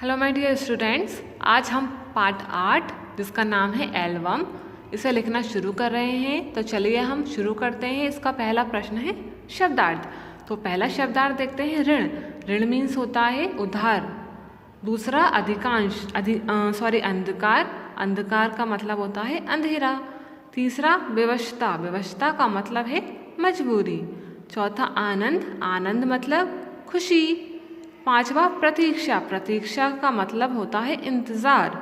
Hello my dear students, आज हम part 8 जिसका नाम है एल्बम, इसे लिखना शुरू कर रहे हैं। तो चलिए हम शुरू करते हैं। इसका पहला प्रश्न है शब्दार्थ। तो पहला शब्दार्थ देखते हैं ऋण। ऋण मीन्स होता है उधार। दूसरा अधिकांश, अंधकार। अंधकार का मतलब होता है अंधेरा। तीसरा विवशता। विवशता का मतलब है मजबूरी। चौथा आनंद। आनंद मतलब खुशी। पांचवा प्रतीक्षा। प्रतीक्षा का मतलब होता है इंतज़ार।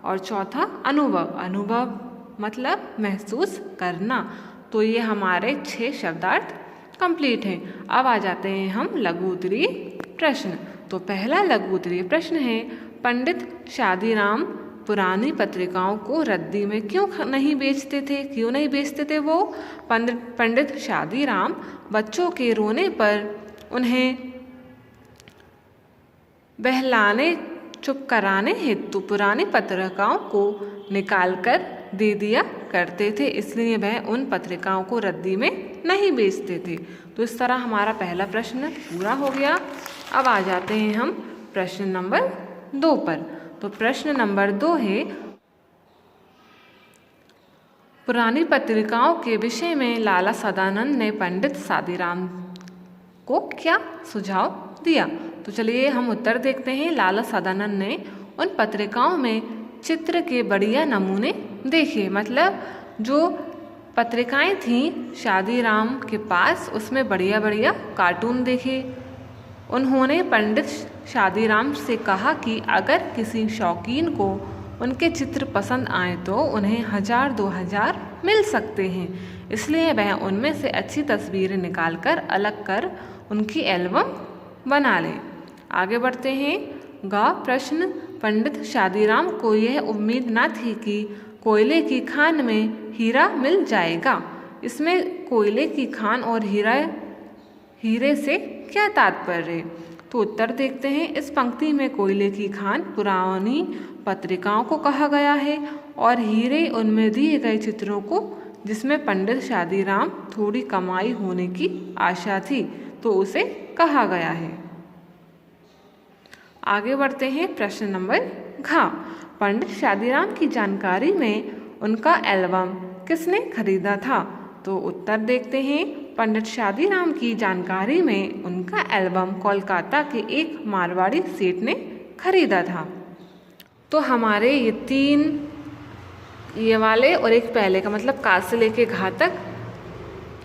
और चौथा अनुभव। अनुभव मतलब महसूस करना। तो ये हमारे 6 शब्दार्थ कंप्लीट हैं। अब आ जाते हैं हम लघु उत्तरीय प्रश्न। तो पहला लघु उत्तरीय प्रश्न है, पंडित शादीराम पुरानी पत्रिकाओं को रद्दी में क्यों नहीं बेचते थे? क्यों नहीं बेचते थे वो? पंडित शादीराम बच्चों के रोने पर उन्हें बहलाने चुप कराने हेतु पुरानी पत्रिकाओं को निकाल कर दे दिया करते थे, इसलिए वह उन पत्रिकाओं को रद्दी में नहीं बेचते थे। तो इस तरह हमारा पहला प्रश्न पूरा हो गया। अब आ जाते हैं हम प्रश्न नंबर 2 पर। तो प्रश्न नंबर 2 है, पुरानी पत्रिकाओं के विषय में लाला सदानंद ने पंडित शादीराम को क्या सुझाव दिया? तो चलिए हम उत्तर देखते हैं। लाला सदानंद ने उन पत्रिकाओं में चित्र के बढ़िया नमूने देखे। मतलब जो पत्रिकाएं थीं शादीराम के पास, उसमें बढ़िया बढ़िया कार्टून देखे। उन्होंने पंडित शादीराम से कहा कि अगर किसी शौकीन को उनके चित्र पसंद आए तो उन्हें 1000-2000 मिल सकते हैं, इसलिए वह उनमें से अच्छी तस्वीरें निकालकर अलग कर उनकी एल्बम बना लें। आगे बढ़ते हैं। गा प्रश्न, पंडित शादीराम को यह उम्मीद न थी कि कोयले की खान में हीरा मिल जाएगा। इसमें कोयले की खान और हीरे से क्या तात्पर्य? तो उत्तर देखते हैं। इस पंक्ति में कोयले की खान पुरानी पत्रिकाओं को कहा गया है और हीरे उनमें दिए गए चित्रों को, जिसमें पंडित शादीराम थोड़ी कमाई होने की आशा थी, तो उसे कहा गया है। आगे बढ़ते हैं। प्रश्न नंबर घ, पंडित शादीराम की जानकारी में उनका एल्बम किसने खरीदा था? तो उत्तर देखते हैं। पंडित शादीराम की जानकारी में उनका एल्बम कोलकाता के एक मारवाड़ी सेठ ने खरीदा था। तो हमारे ये 3 ये वाले और एक पहले का, मतलब का से लेके घा तक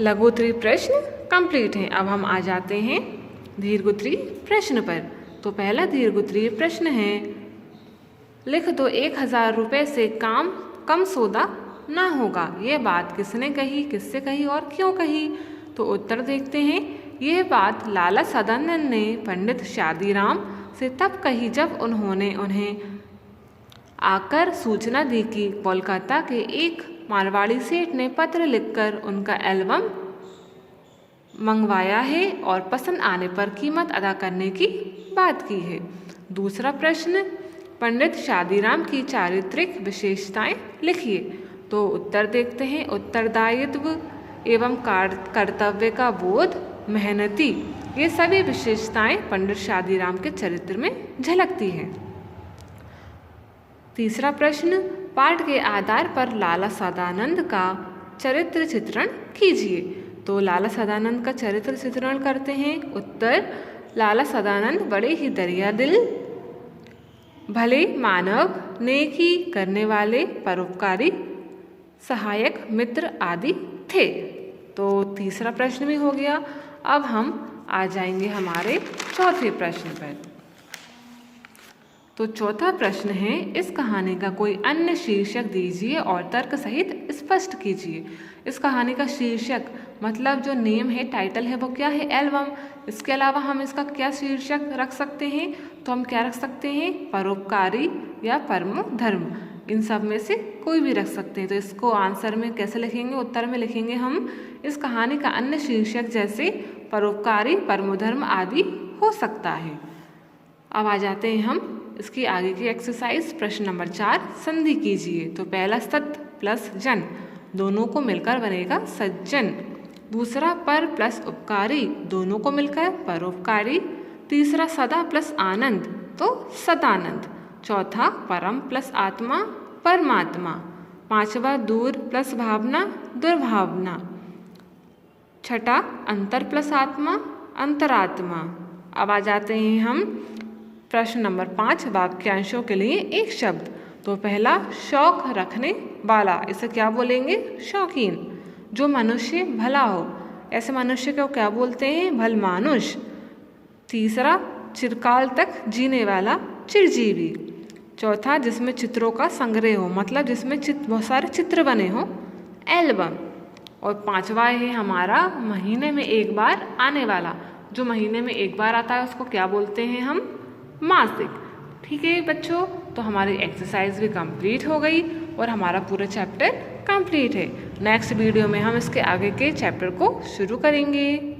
लघु उत्तरीय प्रश्न कंप्लीट हैं। अब हम आ जाते हैं दीर्घ उत्तरीय प्रश्न पर। तो पहला दीर्घ उत्तरीय प्रश्न है, लिख दो 1000 रुपये से कम सौदा ना होगा। ये बात किसने कही, किससे कही और क्यों कही? तो उत्तर देखते हैं। यह बात लाला सदानंद ने पंडित शादीराम से तब कही जब उन्होंने उन्हें आकर सूचना दी कि कोलकाता के एक मारवाड़ी सेठ ने पत्र लिखकर उनका एल्बम मंगवाया है और पसंद आने पर कीमत अदा करने की बात की है। दूसरा प्रश्न, पंडित शादीराम की चारित्रिक विशेषताएं लिखिए। तो उत्तर देखते हैं। उत्तरदायित्व एवं कर्तव्य का बोध, मेहनती, ये सभी विशेषताएं पंडित शादीराम के चरित्र में झलकती हैं। तीसरा प्रश्न, पाठ के आधार पर लाला सदानंद का चरित्र चित्रण कीजिए। तो लाला सदानंद का चरित्र चित्रण करते हैं। उत्तर, लाला सदानंद बड़े ही दरिया दिल, भले मानव, नेकी करने वाले, परोपकारी, सहायक, मित्र आदि थे। तो तीसरा प्रश्न भी हो गया। अब हम आ जाएंगे हमारे चौथे प्रश्न पर। तो चौथा प्रश्न है, इस कहानी का कोई अन्य शीर्षक दीजिए और तर्क सहित स्पष्ट कीजिए। इस कहानी का शीर्षक मतलब जो नेम है, टाइटल है, वो क्या है? एल्बम। इसके अलावा हम इसका क्या शीर्षक रख सकते हैं? तो हम क्या रख सकते हैं? परोपकारी या परमो धर्म। इन सब में से कोई भी रख सकते हैं। तो इसको आंसर में कैसे लिखेंगे? उत्तर में लिखेंगे हम, इस कहानी का अन्य शीर्षक जैसे परोपकारी, परमो धर्म आदि हो सकता है। अब आ जाते हैं हम इसकी आगे की एक्सरसाइज। प्रश्न नंबर 4, संधि कीजिए। तो पहला सत प्लस जन, दोनों को मिलकर बनेगा सज्जन। दूसरा पर प्लस उपकारी, दोनों को मिलकर परोपकारी। तीसरा सदा प्लस आनंद, तो सदानंद। चौथा परम प्लस आत्मा परमात्मा। पांचवा दूर प्लस भावना दुर्भावना। छठा अंतर प्लस आत्मा अंतरात्मा। अब आ जाते हैं हम प्रश्न नंबर 5 वाक्यांशों के लिए एक शब्द। तो पहला शौक रखने वाला, इसे क्या बोलेंगे? शौकीन। जो मनुष्य भला हो, ऐसे मनुष्य को क्या बोलते हैं? भल मानुष। तीसरा चिरकाल तक जीने वाला चिरजीवी। चौथा जिसमें चित्रों का संग्रह हो, मतलब जिसमें बहुत सारे चित्र बने हो, एल्बम। और पांचवा है हमारा महीने में एक बार आने वाला। जो महीने में एक बार आता है उसको क्या बोलते हैं हम? मासिक। ठीक है बच्चों, तो हमारी एक्सरसाइज भी कंप्लीट हो गई और हमारा पूरा चैप्टर कंप्लीट है। नेक्स्ट वीडियो में हम इसके आगे के चैप्टर को शुरू करेंगे।